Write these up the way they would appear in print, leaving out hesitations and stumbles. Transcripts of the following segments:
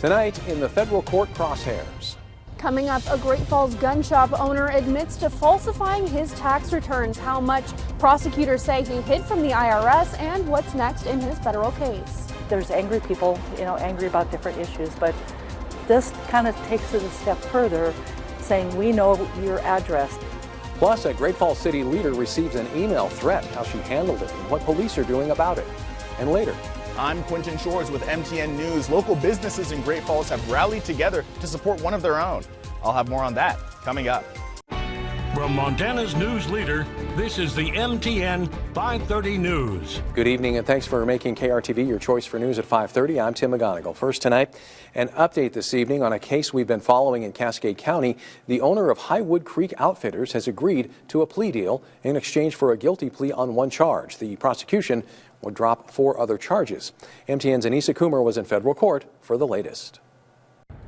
Tonight in the federal court crosshairs. Coming up, a Great Falls gun shop owner admits to falsifying his tax returns, how much prosecutors say he hid from the IRS, and what's next in his federal case. There's angry people, angry about different issues, but this kind of takes it a step further, saying we know your address. Plus, a Great Falls City leader receives an email threat, how she handled it and what police are doing about it. And later, I'm Quentin Shores with MTN News. Local businesses in Great Falls have rallied together to support one of their own. I'll have more on that coming up. From Montana's news leader, this is the MTN 530 News. Good evening and thanks for making KRTV your choice for news at 5:30. I'm Tim McGonigal. First tonight, an update this evening on a case we've been following in Cascade County. The owner of Highwood Creek Outfitters has agreed to a plea deal in exchange for a guilty plea on one charge. The prosecution would drop 4 other charges. MTN's Anissa Coomer was in federal court for the latest.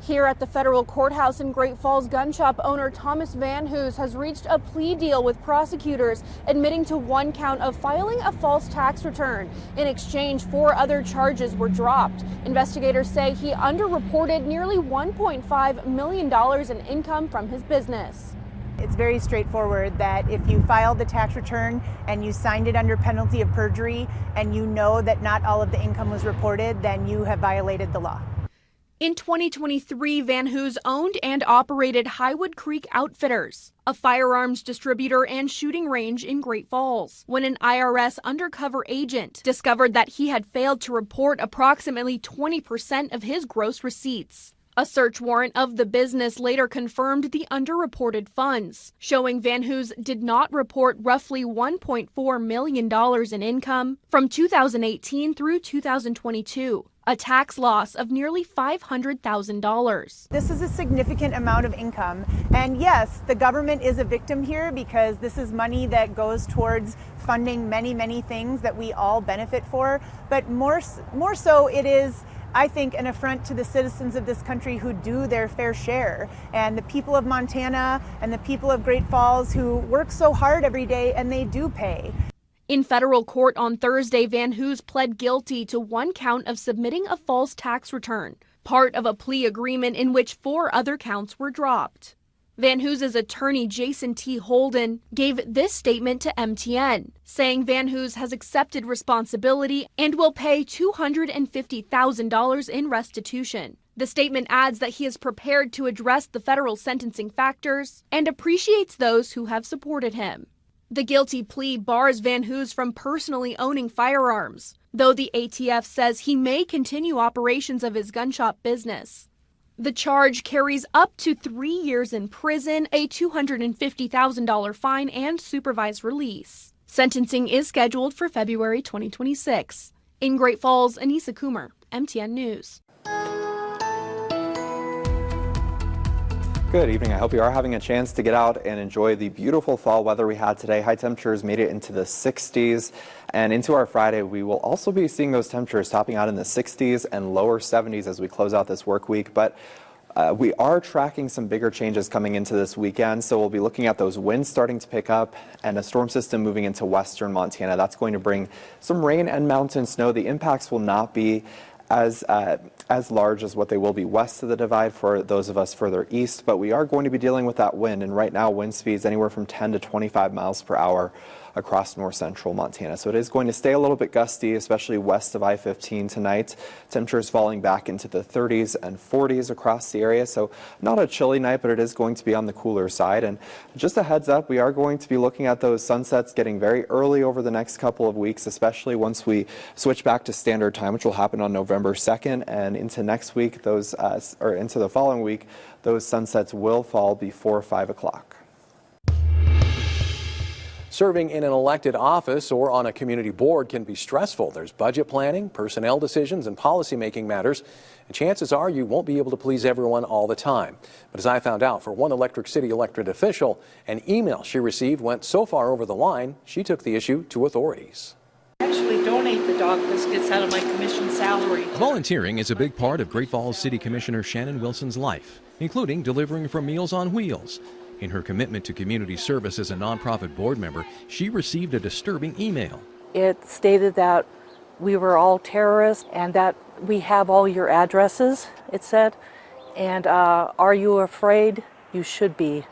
Here at the federal courthouse in Great Falls, gun shop owner Thomas Van Hoos has reached a plea deal with prosecutors, admitting to 1 count of filing a false tax return. In exchange, 4 other charges were dropped. Investigators say he underreported nearly $1.5 million in income from his business. It's very straightforward that if you filed the tax return and you signed it under penalty of perjury and you know that not all of the income was reported, then you have violated the law. In 2023, Van Hoos owned and operated Highwood Creek Outfitters, a firearms distributor and shooting range in Great Falls, when an IRS undercover agent discovered that he had failed to report approximately 20% of his gross receipts. A search warrant of the business later confirmed the underreported funds, showing Van Hoos did not report roughly $1.4 million in income from 2018 through 2022. A tax loss of nearly $500,000. This is a significant amount of income. And yes, the government is a victim here because this is money that goes towards funding many, many things that we all benefit for. But more so, it is, I think, an affront to the citizens of this country who do their fair share, and the people of Montana and the people of Great Falls who work so hard every day and they do pay. In federal court on Thursday, Van Hoos pled guilty to 1 count of submitting a false tax return, part of a plea agreement in which 4 other counts were dropped. Van Hoos's attorney, Jason T. Holden, gave this statement to MTN, saying Van Hoos has accepted responsibility and will pay $250,000 in restitution. The statement adds that he is prepared to address the federal sentencing factors and appreciates those who have supported him. The guilty plea bars Van Hoos from personally owning firearms, though the ATF says he may continue operations of his gun shop business. The charge carries up to 3 years in prison, a $250,000 fine, and supervised release. Sentencing is scheduled for February 2026. In Great Falls, Anissa Coomer, MTN News. Good evening. I hope you are having a chance to get out and enjoy the beautiful fall weather we had today. High temperatures made it into the 60s, and into our Friday we will also be seeing those temperatures topping out in the 60s and lower 70s as we close out this work week. But we are tracking some bigger changes coming into this weekend, so we'll be looking at those winds starting to pick up and a storm system moving into western Montana. That's going to bring some rain and mountain snow. The impacts will not be as large as what they will be west of the divide for those of us further east, but we are going to be dealing with that wind, and right now wind speeds anywhere from 10 to 25 miles per hour across north central Montana. So it is going to stay a little bit gusty, especially west of I-15 tonight. Temperatures falling back into the 30s and 40s across the area. So not a chilly night, but it is going to be on the cooler side. And just a heads up, we are going to be looking at those sunsets getting very early over the next couple of weeks, especially once we switch back to standard time, which will happen on November 2nd, and into next week, or into the following week, those sunsets will fall before 5 o'clock. Serving in an elected office or on a community board can be stressful. There's budget planning, personnel decisions, and policy-making matters. And chances are you won't be able to please everyone all the time. But as I found out, for one Electric City elected official, an email she received went so far over the line, she took the issue to authorities. I actually donate the dog biscuits out of my commission salary. Volunteering is a big part of Great Falls City Commissioner Shannon Wilson's life, including delivering from Meals on Wheels. In her commitment to community service as a nonprofit board member, she received a disturbing email. It stated that we were all terrorists and that We have all your addresses, it said, and are you afraid? You should be.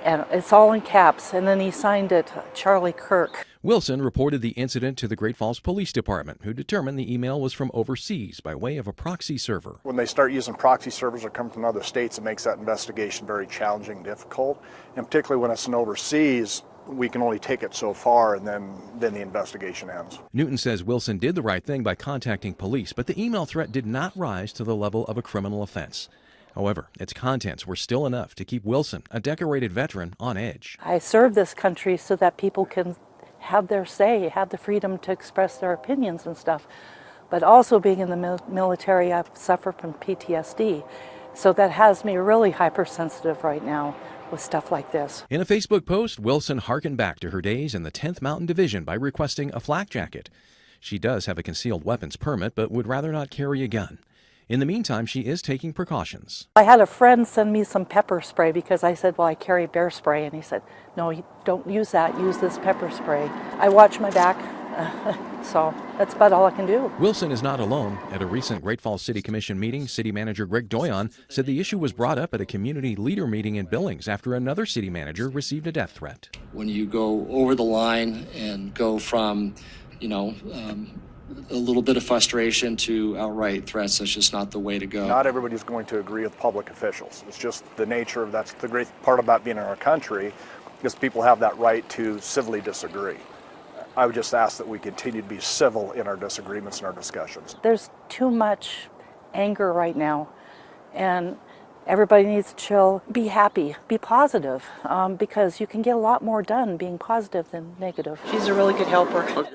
And it's all in caps, and then he signed it, Charlie Kirk. Wilson reported the incident to the Great Falls Police Department, who determined the email was from overseas by way of a proxy server. When they start using proxy servers that come from other states, it makes that investigation very challenging and difficult. And particularly when it's an overseas, we can only take it so far, and then the investigation ends. Newton says Wilson did the right thing by contacting police, but the email threat did not rise to the level of a criminal offense. However, its contents were still enough to keep Wilson, a decorated veteran, on edge. I serve this country so that people can have their say, have the freedom to express their opinions and stuff. But also being in the military, I've suffered from PTSD. So that has me really hypersensitive right now with stuff like this. In a Facebook post, Wilson harkened back to her days in the 10th Mountain Division by requesting a flak jacket. She does have a concealed weapons permit, but would rather not carry a gun. In the meantime, she is taking precautions. I had a friend send me some pepper spray because I said, well, I carry bear spray. And he said, no, you don't use that. Use this pepper spray. I watch my back, so that's about all I can do. Wilson is not alone. At a recent Great Falls City Commission meeting, City Manager Greg Doyon said the issue was brought up at a community leader meeting in Billings after another city manager received a death threat. When you go over the line and go from, a little bit of frustration to outright threats, that's just not the way to go. Not everybody's going to agree with public officials. It's just the nature of, that's the great part about being in our country, is people have that right to civilly disagree. I would just ask that we continue to be civil in our disagreements and our discussions. There's too much anger right now, and everybody needs to chill, be happy, be positive, because you can get a lot more done being positive than negative. She's a really good helper.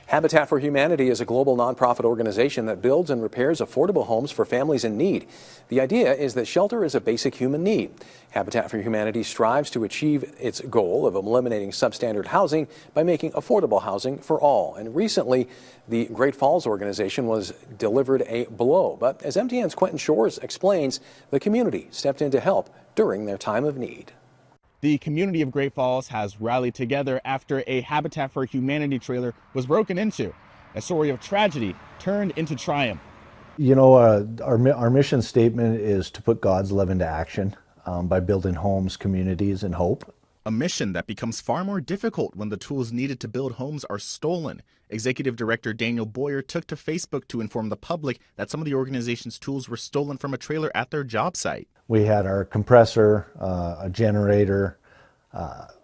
Habitat for Humanity is a global nonprofit organization that builds and repairs affordable homes for families in need. The idea is that shelter is a basic human need. Habitat for Humanity strives to achieve its goal of eliminating substandard housing by making affordable housing for all. And recently, the Great Falls organization was delivered a blow. But as MTN's Quentin Shores explains, the community stepped in to help during their time of need. The community of Great Falls has rallied together after a Habitat for Humanity trailer was broken into. A story of tragedy turned into triumph. You know, our mission statement is to put God's love into action by building homes, communities, and hope. A mission that becomes far more difficult when the tools needed to build homes are stolen. Executive Director Daniel Boyer took to Facebook to inform the public that some of the organization's tools were stolen from a trailer at their job site. We had our compressor, a generator,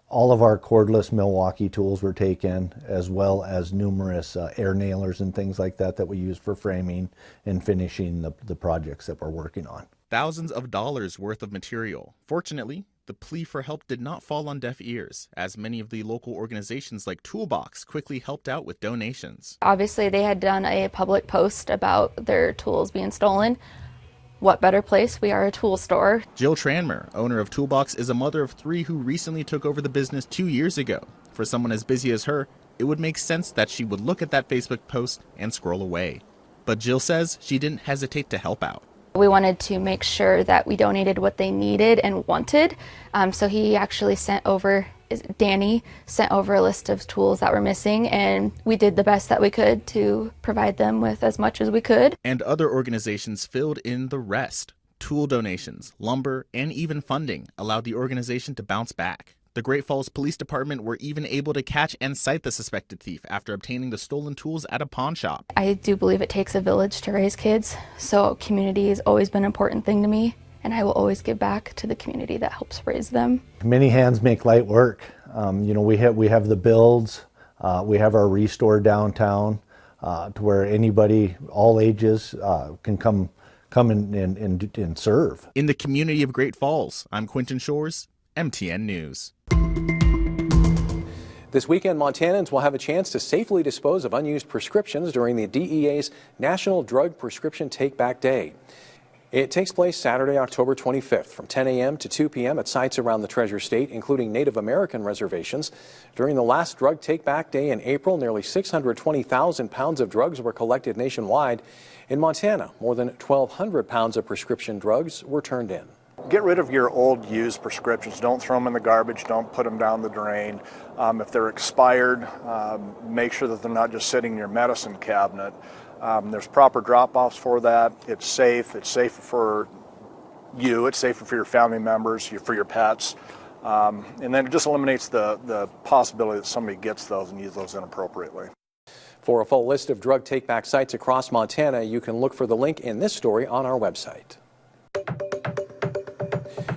all of our cordless Milwaukee tools were taken, as well as numerous air nailers and things like that that we use for framing and finishing the projects that we're working on. Thousands of dollars worth of material. Fortunately, the plea for help did not fall on deaf ears, as many of the local organizations like Toolbox quickly helped out with donations. Obviously, they had done a public post about their tools being stolen. What better place? We are a tool store. Jill Tranmer, owner of Toolbox, is a mother of 3 who recently took over the business 2 years ago. For someone as busy as her, it would make sense that she would look at that Facebook post and scroll away. But Jill says she didn't hesitate to help out. We wanted to make sure that we donated what they needed and wanted. So he actually Danny sent over a list of tools that were missing, and we did the best that we could to provide them with as much as we could. And other organizations filled in the rest. Tool donations, lumber, and even funding allowed the organization to bounce back. The Great Falls Police Department were even able to catch and cite the suspected thief after obtaining the stolen tools at a pawn shop. I do believe it takes a village to raise kids, so community has always been an important thing to me, and I will always give back to the community that helps raise them. Many hands make light work. We have the builds, we have our restore downtown, to where anybody, all ages, can come and serve. In the community of Great Falls, I'm Quentin Shores, MTN News. This weekend, Montanans will have a chance to safely dispose of unused prescriptions during the DEA's National Drug Prescription Take-Back Day. It takes place Saturday, October 25th from 10 a.m. to 2 p.m. at sites around the Treasure State, including Native American reservations. During the last Drug Take-Back Day in April, nearly 620,000 pounds of drugs were collected nationwide. In Montana, more than 1,200 pounds of prescription drugs were turned in. Get rid of your old used prescriptions. Don't throw them in the garbage. Don't put them down the drain. If they're expired, make sure that they're not just sitting in your medicine cabinet. There's proper drop-offs for that. It's safe. It's safe for you. It's safer for your family members, for your pets. And then it just eliminates the possibility that somebody gets those and uses those inappropriately. For a full list of drug take-back sites across Montana, you can look for the link in this story on our website.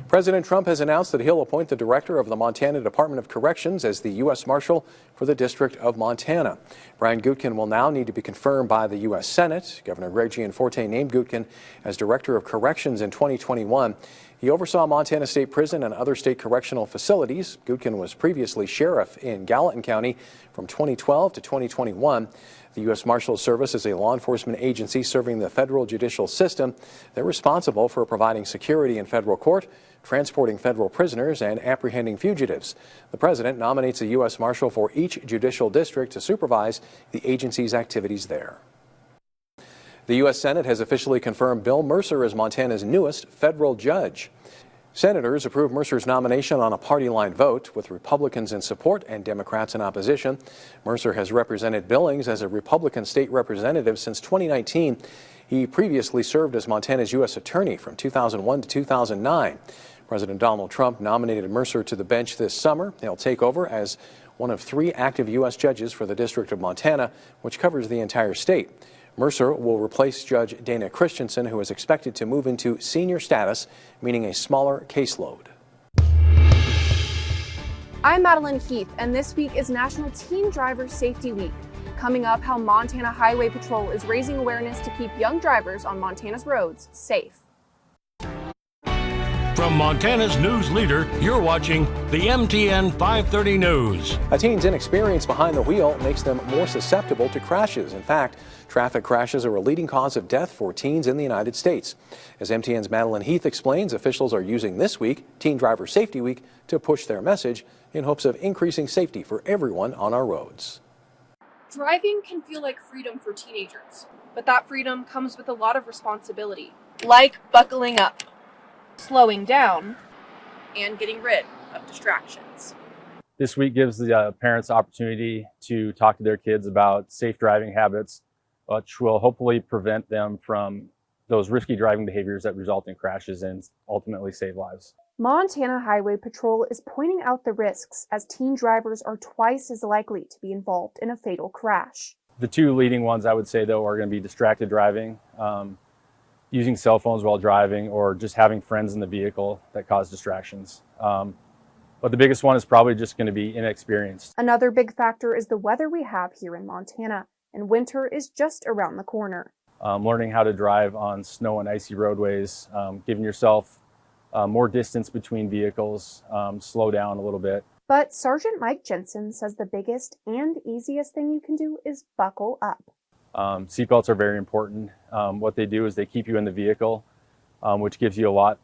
President Trump has announced that he'll appoint the director of the Montana Department of Corrections as the U.S. Marshal for the District of Montana. Brian Gutkin will now need to be confirmed by the U.S. Senate. Governor Greg Gianforte named Gutkin as Director of Corrections in 2021. He oversaw Montana State Prison and other state correctional facilities. Gutkin was previously sheriff in Gallatin County from 2012 to 2021. The U.S. Marshals Service is a law enforcement agency serving the federal judicial system. They're responsible for providing security in federal court, transporting federal prisoners, and apprehending fugitives. The president nominates a U.S. Marshal for each judicial district to supervise the agency's activities there. The U.S. Senate has officially confirmed Bill Mercer as Montana's newest federal judge. Senators approved Mercer's nomination on a party-line vote, with Republicans in support and Democrats in opposition. Mercer has represented Billings as a Republican state representative since 2019. He previously served as Montana's U.S. attorney from 2001 to 2009. President Donald Trump nominated Mercer to the bench this summer. He'll take over as one of 3 active U.S. judges for the District of Montana, which covers the entire state. Mercer will replace Judge Dana Christensen, who is expected to move into senior status, meaning a smaller caseload. I'm Madeline Heath, and this week is National Teen Driver Safety Week. Coming up, how Montana Highway Patrol is raising awareness to keep young drivers on Montana's roads safe. From Montana's news leader, you're watching the MTN 530 News. A teen's inexperience behind the wheel makes them more susceptible to crashes. In fact, traffic crashes are a leading cause of death for teens in the United States. As MTN's Madeline Heath explains, officials are using this week, Teen Driver Safety Week, to push their message in hopes of increasing safety for everyone on our roads. Driving can feel like freedom for teenagers, but that freedom comes with a lot of responsibility, like buckling up, slowing down, and getting rid of distractions. This week gives the parents the opportunity to talk to their kids about safe driving habits, which will hopefully prevent them from those risky driving behaviors that result in crashes and ultimately save lives. Montana Highway Patrol is pointing out the risks, as teen drivers are twice as likely to be involved in a fatal crash. The 2 leading ones I would say, though, are going to be distracted driving, using cell phones while driving, or just having friends in the vehicle that cause distractions. But the biggest one is probably just going to be inexperienced. Another big factor is the weather we have here in Montana, and winter is just around the corner. Learning how to drive on snow and icy roadways, giving yourself more distance between vehicles, slow down a little bit. But Sergeant Mike Jensen says the biggest and easiest thing you can do is buckle up. Seatbelts are very important. What they do is they keep you in the vehicle, which gives you a lot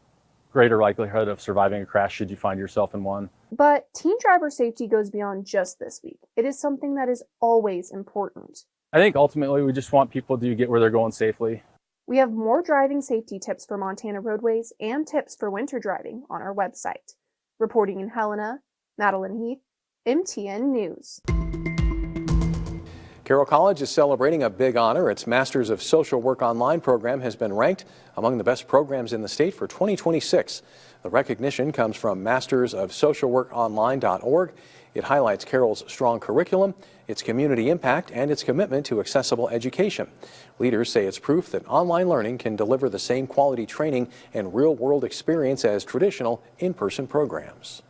greater likelihood of surviving a crash should you find yourself in one. But teen driver safety goes beyond just this week. It is something that is always important. I think ultimately we just want people to get where they're going safely. We have more driving safety tips for Montana roadways and tips for winter driving on our website. Reporting in Helena, Madeline Heath, MTN News. Carroll College is celebrating a big honor. Its Masters of Social Work Online program has been ranked among the best programs in the state for 2026. The recognition comes from mastersofsocialworkonline.org. It highlights Carroll's strong curriculum, its community impact, and its commitment to accessible education. Leaders say it's proof that online learning can deliver the same quality training and real-world experience as traditional in-person programs.